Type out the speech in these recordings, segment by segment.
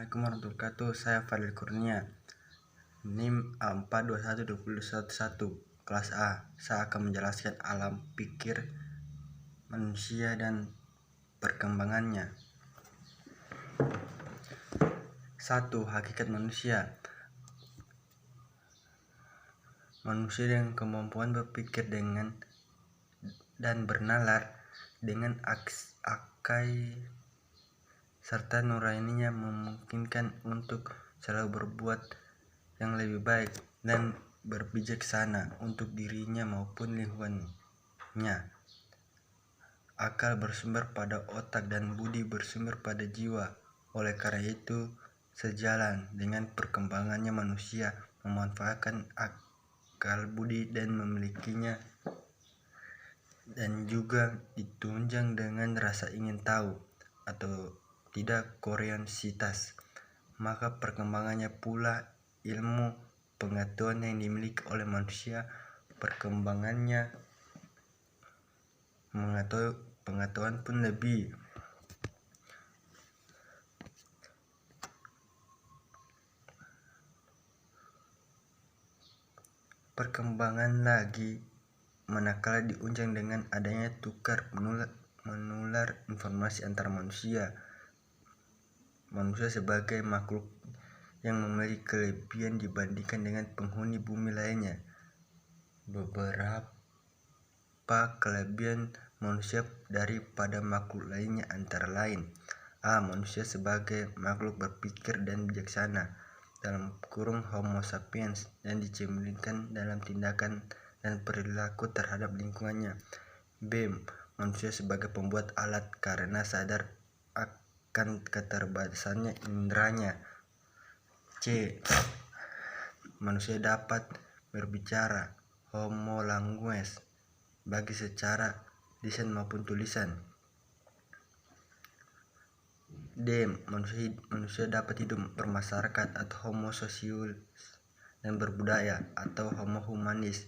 Assalamualaikum warahmatullahi wabarakatuh. Saya Fadil Kurnia, NIM A421211, kelas A. Saya akan menjelaskan alam pikir manusia dan perkembangannya. 1. Hakikat manusia. Manusia dengan kemampuan berpikir dan bernalar dengan akal serta nuraninya memungkinkan untuk selalu berbuat yang lebih baik dan berbijaksana untuk dirinya maupun lingkungannya. Akal bersumber pada otak dan budi bersumber pada jiwa. Oleh karena itu, sejalan dengan perkembangannya manusia memanfaatkan akal budi dan memilikinya, dan juga ditunjang dengan rasa ingin tahu atau tidak kuriositas. Maka perkembangannya pula ilmu pengetahuan yang dimiliki oleh manusia, perkembangannya pengetahuan pun lebih. Perkembangan lagi manakala diunjang dengan adanya tukar menular informasi antar manusia. Manusia sebagai makhluk yang memiliki kelebihan dibandingkan dengan penghuni bumi lainnya. Beberapa kelebihan manusia daripada makhluk lainnya antara lain: A. Manusia sebagai makhluk berpikir dan bijaksana (Homo sapiens) dan dicerminkan dalam tindakan dan perilaku terhadap lingkungannya. B. Manusia sebagai pembuat alat karena sadar akan keterbatasannya inderanya. C. Manusia dapat berbicara (Homo languens) baik secara lisan maupun tulisan. D. Manusia dapat hidup bermasyarakat atau Homo socius dan berbudaya atau Homo humanis.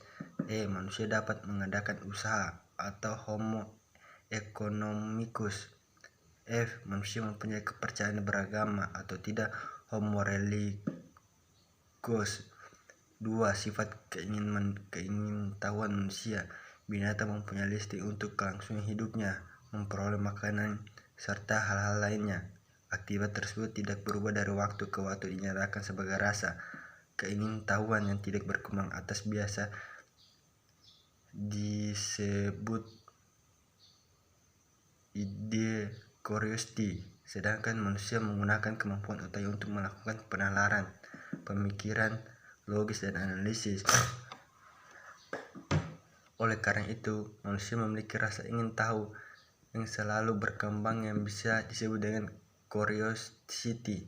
E. Manusia dapat mengadakan usaha atau Homo economicus. F. Manusia mempunyai kepercayaan beragama atau tidak, Homo religious. 2. Sifat keingintahuan manusia. Binatang mempunyai insting untuk kelangsungan hidupnya, memperoleh makanan, serta hal-hal lainnya. Akibat tersebut tidak berubah dari waktu ke waktu, dinyatakan sebagai rasa keingintahuan yang tidak berkembang atas biasa disebut ide curiosity. Sedangkan manusia menggunakan kemampuan otaknya untuk melakukan penalaran, pemikiran logis dan analisis. Oleh karena itu, manusia memiliki rasa ingin tahu yang selalu berkembang yang bisa disebut dengan curiosity.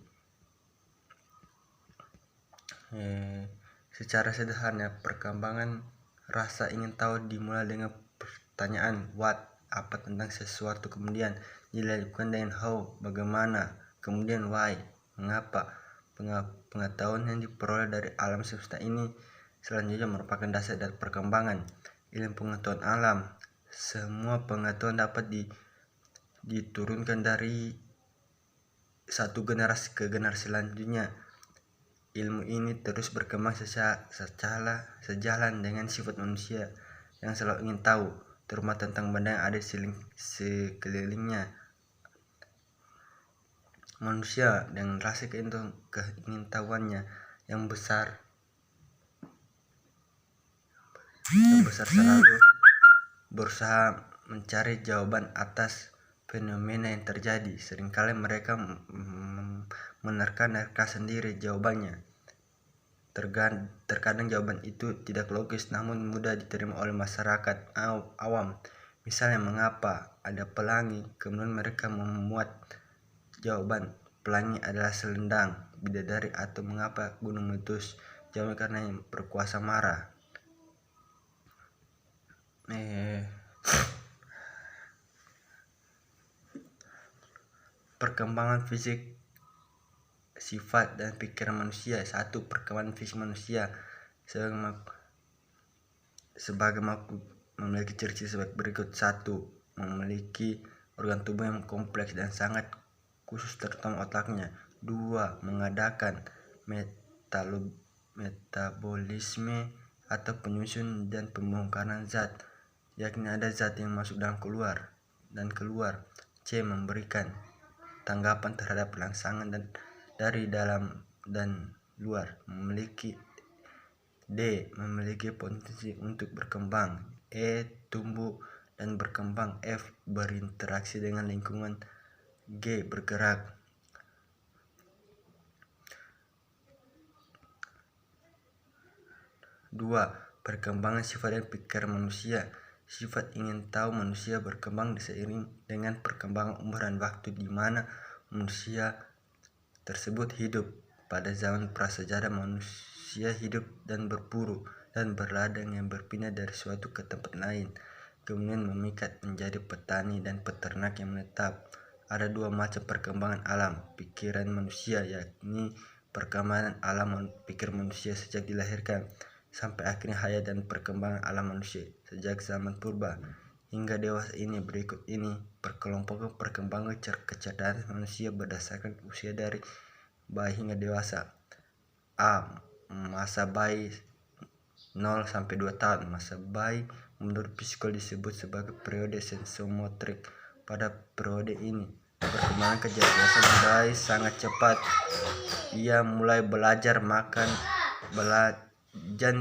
Secara sederhana, perkembangan rasa ingin tahu dimulai dengan pertanyaan what, apa tentang sesuatu, kemudian dilanjutkan dengan how, bagaimana, kemudian why, mengapa. Pengetahuan yang diperoleh dari alam semesta ini selanjutnya merupakan dasar dari perkembangan ilmu pengetahuan alam. Semua pengetahuan dapat diturunkan dari satu generasi ke generasi selanjutnya. Ilmu ini terus berkembang sejalan dengan sifat manusia yang selalu ingin tahu, terutama tentang benda yang ada di sekelilingnya. Manusia dengan rasa keingintahuannya yang besar selalu berusaha mencari jawaban atas fenomena yang terjadi. Seringkali mereka menerka-nerka sendiri jawabannya. Terkadang jawaban itu tidak logis namun mudah diterima oleh masyarakat awam. Misalnya, mengapa ada pelangi? Kemudian mereka memuat jawaban, pelangi adalah selendang bidadari, atau mengapa gunung meletus? Jawaban karena yang berkuasa marah. Perkembangan fisik, sifat dan pikiran manusia. 1. Perkembangan fisik manusia sebagai makhluk memiliki ciri-ciri sebagai berikut. 1. Memiliki organ tubuh yang kompleks dan sangat khusus, terutama otaknya. 2. Mengadakan metabolisme atau penyusun dan pembongkaran zat, yakni ada zat yang masuk dan keluar. C. Memberikan tanggapan terhadap rangsangan dari dalam dan luar. Memiliki potensi untuk berkembang. E. Tumbuh dan berkembang. F. Berinteraksi dengan lingkungan. G. Bergerak. 2. Perkembangan sifat dan pikiran manusia. Sifat ingin tahu manusia berkembang seiring dengan perkembangan umur dan waktu di mana manusia tersebut hidup. Pada zaman prasejarah, manusia hidup dan berburu dan berladang yang berpindah dari suatu ke tempat lain, kemudian memikat menjadi petani dan peternak yang menetap. Ada 2 macam perkembangan alam pikiran manusia, yakni perkembangan alam pikir manusia sejak dilahirkan sampai akhirnya hayat, dan perkembangan alam manusia sejak zaman purba hingga dewasa. Ini berikut ini perkelompokan perkembangan kecerdasan manusia berdasarkan usia dari bayi hingga dewasa. A. Masa bayi 0 sampai 2 tahun. Masa bayi menurut psikolog disebut sebagai periode sensomotorik. Pada periode ini perkembangan kecerdasan bayi sangat cepat. Ia mulai belajar makan,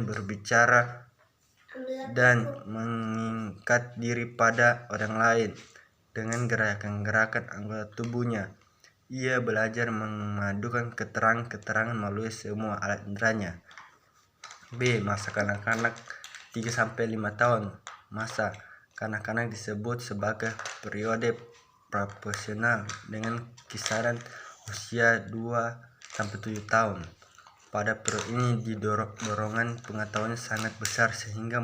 berbicara, dan mengikat diri pada orang lain dengan gerakan-gerakan anggota tubuhnya. Ia belajar memadukan keterangan-keterangan melalui semua alat inderanya. B. Masa kanak-kanak 3 sampai 5 tahun. Masa kanak-kanak disebut sebagai periode praposisional dengan kisaran usia 2 sampai 7 tahun. Pada periode ini dorongan pengetahuan sangat besar sehingga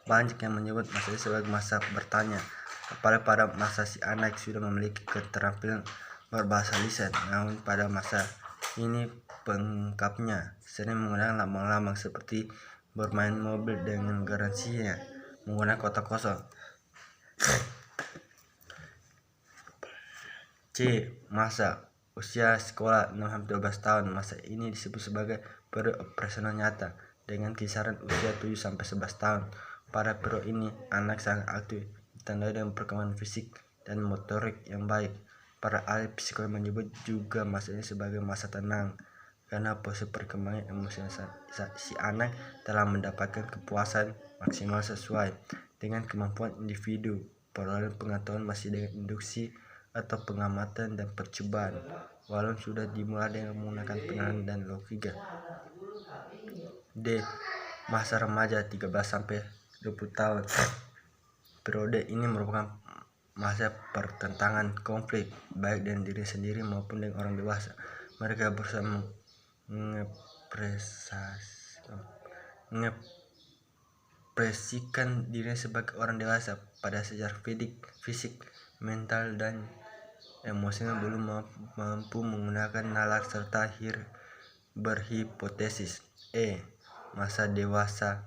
banyak yang menyebut masa ini sebagai masa bertanya. Apalagi pada masa si anak sudah memiliki keterampilan berbahasa lisan. Namun pada masa ini pengungkapnya sering menggunakan lambang-lambang seperti bermain mobil dengan garansinya menggunakan kota kosong. C. Masa usia sekolah 6-12 tahun. Masa ini disebut sebagai periode operasional nyata dengan kisaran usia 7-11 tahun. Pada periode ini anak sangat aktif, ditandai dengan perkembangan fisik dan motorik yang baik. Para ahli psikologi menyebut juga masa ini sebagai masa tenang karena proses perkembangan emosional si anak telah mendapatkan kepuasan maksimal sesuai dengan kemampuan individu. Perolehan pengetahuan masih dengan induksi atau pengamatan dan percobaan, walau sudah dimulai dengan menggunakan penilaian dan logika. D. Masa remaja 13 sampai 20 tahun. Periode ini merupakan masa pertentangan konflik baik dengan diri sendiri maupun dengan orang dewasa. Mereka berusaha mengekspresikan diri sebagai orang dewasa. Pada sejarah fisik, mental, dan emosional belum mampu menggunakan nalar serta berhipotesis. E. Masa dewasa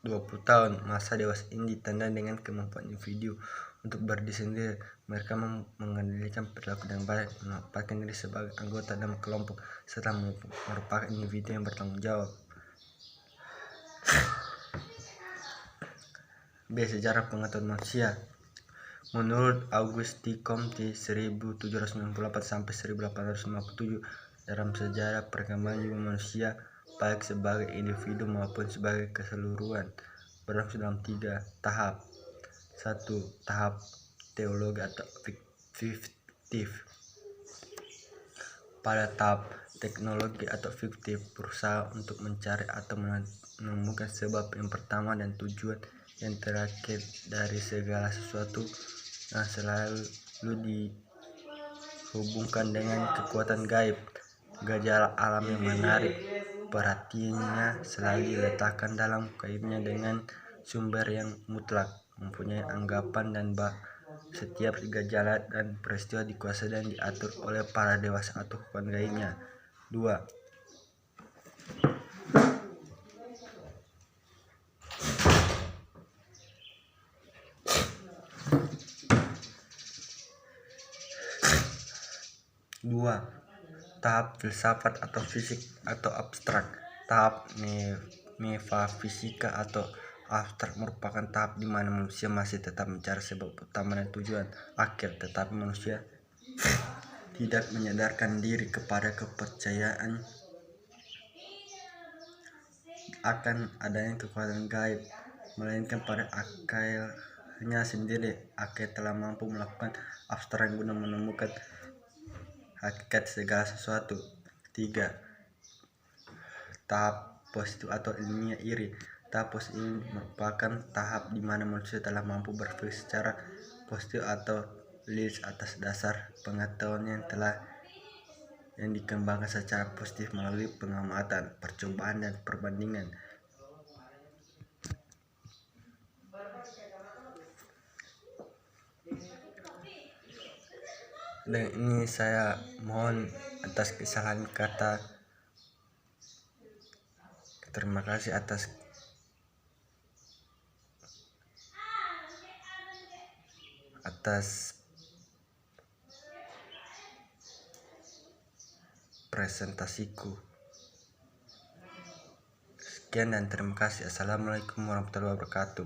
20 tahun. Masa dewasa ini ditandai dengan kemampuan individu untuk berdiri sendiri. Mereka mengendalikan perilaku dengan baik, menempatkan diri sebagai anggota dalam kelompok, serta merupakan individu yang bertanggung jawab. B. Sejarah pengetahuan manusia. Menurut Auguste Comte 1794 sampai 1857, dalam sejarah perkembangan jiwa manusia baik sebagai individu maupun sebagai keseluruhan berlangsung dalam 3 tahap. 1. Tahap teologi atau fiktif. Pada tahap teknologi atau fiktif, berusaha untuk mencari atau menemukan sebab yang pertama dan tujuan yang terakhir dari segala sesuatu yang selalu dihubungkan dengan kekuatan gaib. Gejala alam yang menarik perhatiannya selalu diletakkan dalam kaitannya dengan sumber yang mutlak, mempunyai anggapan dan setiap gejala dan peristiwa dikuasai dan diatur oleh para dewasa atau kekuatan gaibnya. 2. 2. Tahap filsafat atau fisik atau abstrak. Tahap metafisika atau abstrak merupakan tahap di mana manusia masih tetap mencari sebab utama dan tujuan akhir, tetapi manusia tidak menyadarkan diri kepada kepercayaan akan adanya kekuatan gaib, melainkan pada akalnya sendiri. Akal telah mampu melakukan abstrak guna menemukan hakikat segala sesuatu. 3. Tahap positif atau ilmiah iri. Tahap positif ini merupakan tahap di mana manusia telah mampu berpikir secara positif atau logis atas dasar pengetahuan yang dikembangkan secara positif melalui pengamatan, percobaan, dan perbandingan. Dan ini saya mohon atas kesalahan kata. Terima kasih atas presentasiku. Sekian dan terima kasih. Assalamualaikum warahmatullahi wabarakatuh.